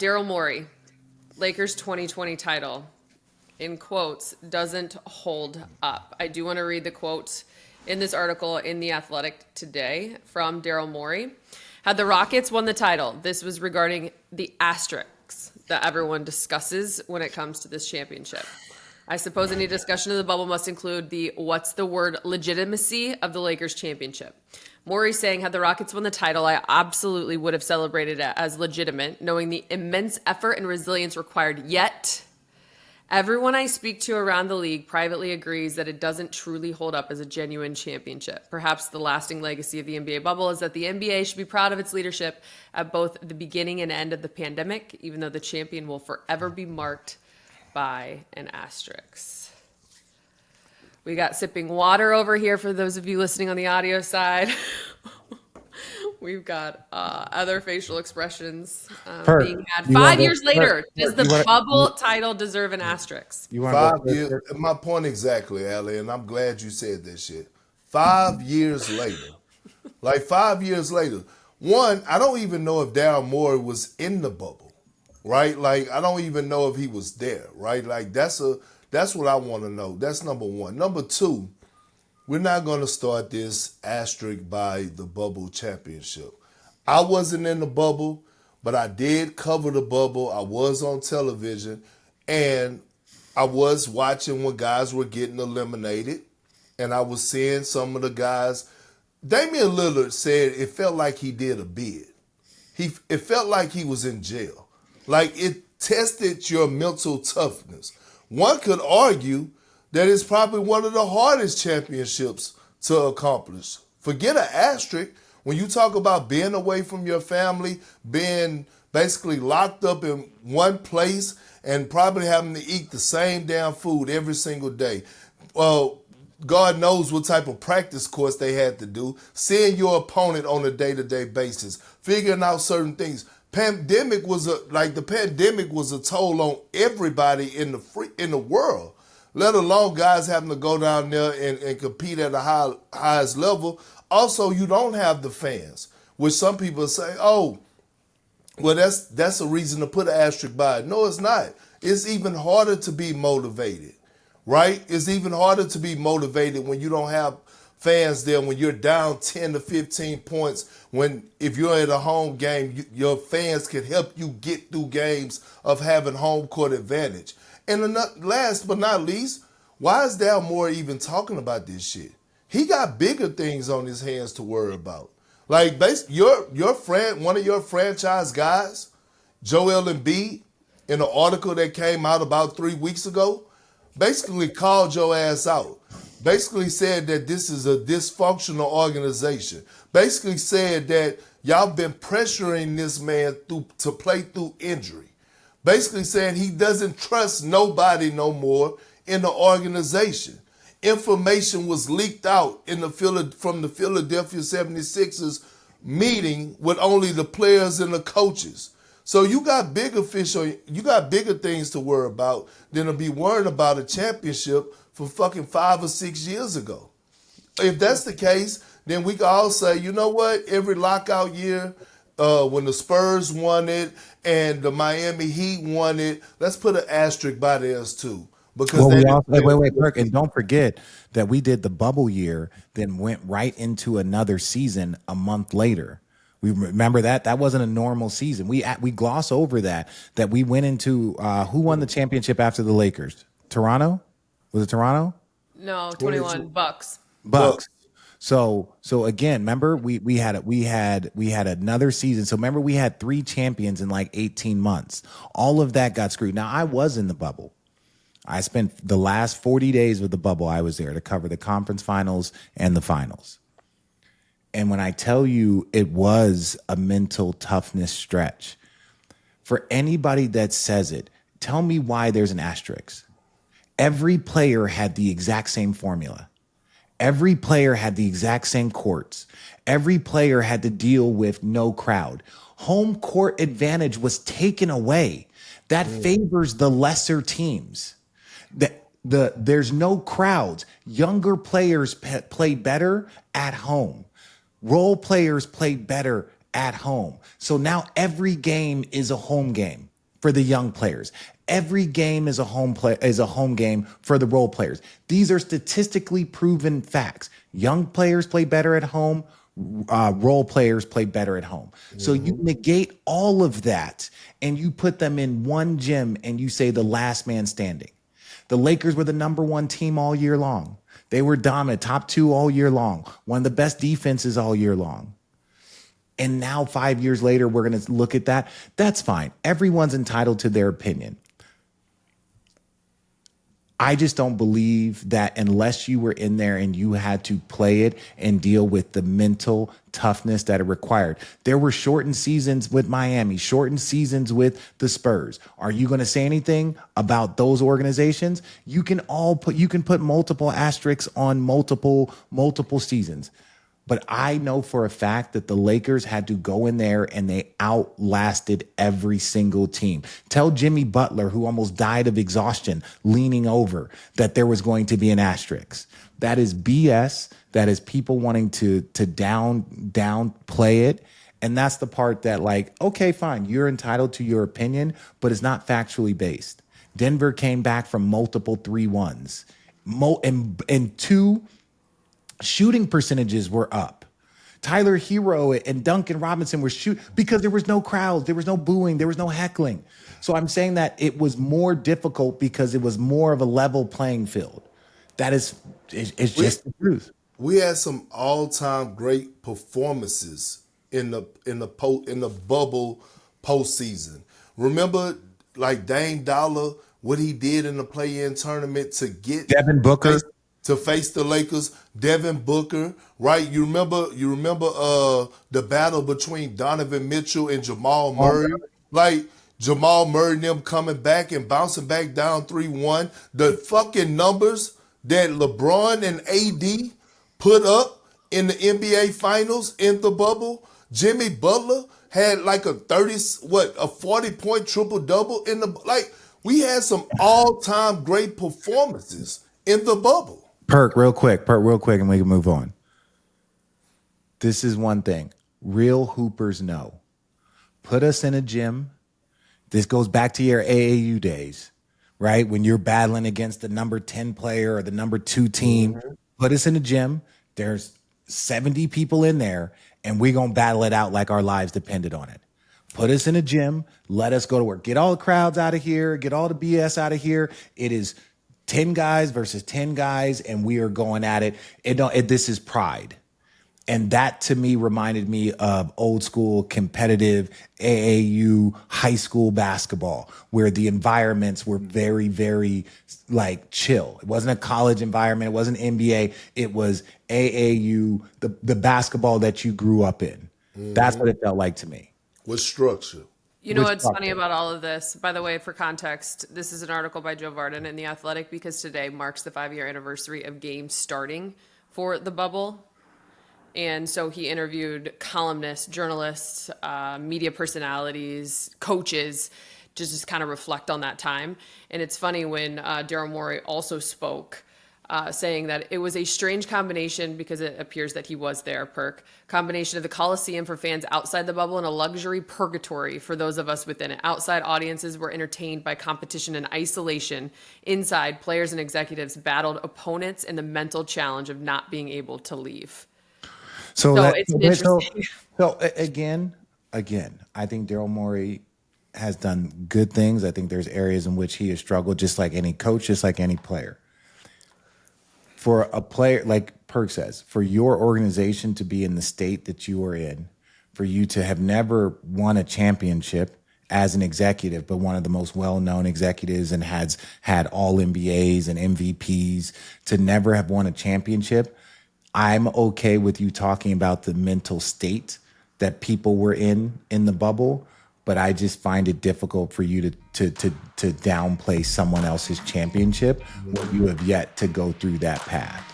Daryl Morey, Lakers 2020 title, in quotes, doesn't hold up. I do want to read the quote in this article in The Athletic today from Daryl Morey. Had the Rockets won the title, this was regarding the asterisks that everyone discusses when it comes to this championship. I suppose any discussion of the bubble must include the what's the word legitimacy of the Lakers championship. Morey saying, had the Rockets won the title, I absolutely would have celebrated it as legitimate, knowing the immense effort and resilience required. Yet, everyone I speak to around the league privately agrees that it doesn't truly hold up as a genuine championship. Perhaps the lasting legacy of the NBA bubble is that the NBA should be proud of its leadership at both the beginning and end of the pandemic, even though the champion will forever be marked by an asterisk. We got sipping water over here for those of you listening on the audio side. We've got other facial expressions being had. 5 years later, does the bubble title deserve an asterisk? 5 years. My point exactly, Allie, and I'm glad you said this shit. 5 years later. Like 5 years later. One, I don't even know if Daryl Morey was in the bubble. Right? Like, I don't even know if he was there, right? Like, that's what I want to know. That's number one. Number two, we're not going to start this asterisk by the bubble championship. I wasn't in the bubble, but I did cover the bubble. I was on television, and I was watching when guys were getting eliminated, and I was seeing some of the guys. Damian Lillard said it felt like he did a bid. It felt like he was in jail. Like, it tested your mental toughness. One could argue that it's probably one of the hardest championships to accomplish. Forget an asterisk. When you talk about being away from your family, being basically locked up in one place and probably having to eat the same damn food every single day. Well, God knows what type of practice course they had to do. Seeing your opponent on a day-to-day basis. Figuring out certain things. The pandemic was a toll on everybody in the world, let alone guys having to go down there and compete at the highest level. Also, you don't have the fans, which some people say, oh, well, that's a reason to put an asterisk by it. No, it's not. It's even harder to be motivated, right? It's even harder to be motivated when you don't have fans there, when you're down 10 to 15 points, when if you're at a home game, your fans can help you get through games of having home court advantage. And last but not least, why is Daryl Morey even talking about this shit? He got bigger things on his hands to worry about. Like, your friend, one of your franchise guys, Joel Embiid, in an article that came out about 3 weeks ago, basically called your ass out. Basically said that this is a dysfunctional organization. Basically said that y'all been pressuring this man to play through injury. Basically saying he doesn't trust nobody no more in the organization. Information was leaked out from the Philadelphia 76ers meeting with only the players and the coaches. So you got bigger things to worry about than to be worrying about a championship from fucking 5 or 6 years ago. If that's the case, then we can all say, you know what? Every lockout year, when the Spurs won it and the Miami Heat won it, let's put an asterisk by theirs too. Because wait, Perk, and don't forget that we did the bubble year, then went right into another season a month later. We remember that wasn't a normal season. We gloss over that we went into who won the championship after the Lakers? Toronto? Was it Toronto? No, 21 Bucks. So again, remember we had another season. So remember we had 3 champions in like 18 months. All of that got screwed. Now I was in the bubble. I spent the last 40 days with the bubble. I was there to cover the conference finals and the finals. And when I tell you it was a mental toughness stretch, for anybody that says it, tell me why there's an asterisk. Every player had the exact same formula. Every player had the exact same courts. Every player had to deal with no crowd. Home court advantage was taken away. That favors the lesser teams. There's no crowds. Younger players play better at home. Role players play better at home. So now every game is a home game. for the young players. Every game is a home game for the role players. These are statistically proven facts. Young players play better at home. Role players play better at home. So you negate all of that and you put them in one gym and you say the last man standing. The Lakers were the number one team all year long. They were dominant, top 2 all year long. One of the best defenses all year long. And now 5 years later, we're going to look at that. That's fine. Everyone's entitled to their opinion. I just don't believe that unless you were in there and you had to play it and deal with the mental toughness that it required. There were shortened seasons with Miami, shortened seasons with the Spurs. Are you going to say anything about those organizations? You can put multiple asterisks on multiple seasons. But I know for a fact that the Lakers had to go in there and they outlasted every single team. Tell Jimmy Butler, who almost died of exhaustion, leaning over, that there was going to be an asterisk. That is BS. That is people wanting to downplay it. And that's the part that, like, okay, fine, you're entitled to your opinion, but it's not factually based. Denver came back from multiple 3-1s. And 2 shooting percentages were up. Tyler Hero and Duncan Robinson were because there was no crowds, there was no booing, there was no heckling. So I'm saying that it was more difficult because it was more of a level playing field. It's just the truth. We had some all-time great performances in the bubble postseason. Remember, like Dame Dollar, what he did in the play-in tournament to get Devin Booker to face the Lakers, Devin Booker, right? You remember the battle between Donovan Mitchell and Jamal Murray? Like Jamal Murray and them coming back and bouncing back down 3-1. The fucking numbers that LeBron and AD put up in the NBA Finals in the bubble. Jimmy Butler had like a 40-point triple-double in the, like, we had some all-time great performances in the bubble. Perk, real quick, and we can move on. This is one thing. Real hoopers know. Put us in a gym. This goes back to your AAU days, right? When you're battling against the number 10 player or the number 2 team. Mm-hmm. Put us in a gym. There's 70 people in there, and we're going to battle it out like our lives depended on it. Put us in a gym. Let us go to work. Get all the crowds out of here. Get all the BS out of here. It is 10 guys versus 10 guys, and we are going at it. This is pride. And that, to me, reminded me of old school competitive AAU high school basketball, where the environments were very, very, like, chill. It wasn't a college environment. It wasn't NBA. It was AAU, the basketball that you grew up in. Mm-hmm. That's what it felt like to me. With structure. You know what's funny about all of this? By the way, for context, this is an article by Joe Varden in The Athletic because today marks the 5-year anniversary of games starting for the bubble. And so he interviewed columnists, journalists, media personalities, coaches to just kind of reflect on that time. And it's funny when Daryl Morey also spoke, saying that it was a strange combination because it appears that he was there, Perk. Combination of the Coliseum for fans outside the bubble and a luxury purgatory for those of us within it. Outside audiences were entertained by competition and isolation. Inside, players and executives battled opponents and the mental challenge of not being able to leave. So it's interesting. So again, I think Daryl Morey has done good things. I think there's areas in which he has struggled, just like any coach, just like any player. For a player, like Perk says, for your organization to be in the state that you are in, for you to have never won a championship as an executive, but one of the most well-known executives and has had all NBAs and MVPs, to never have won a championship, I'm okay with you talking about the mental state that people were in the bubble, but I just find it difficult for you to downplay someone else's championship when you have yet to go through that path.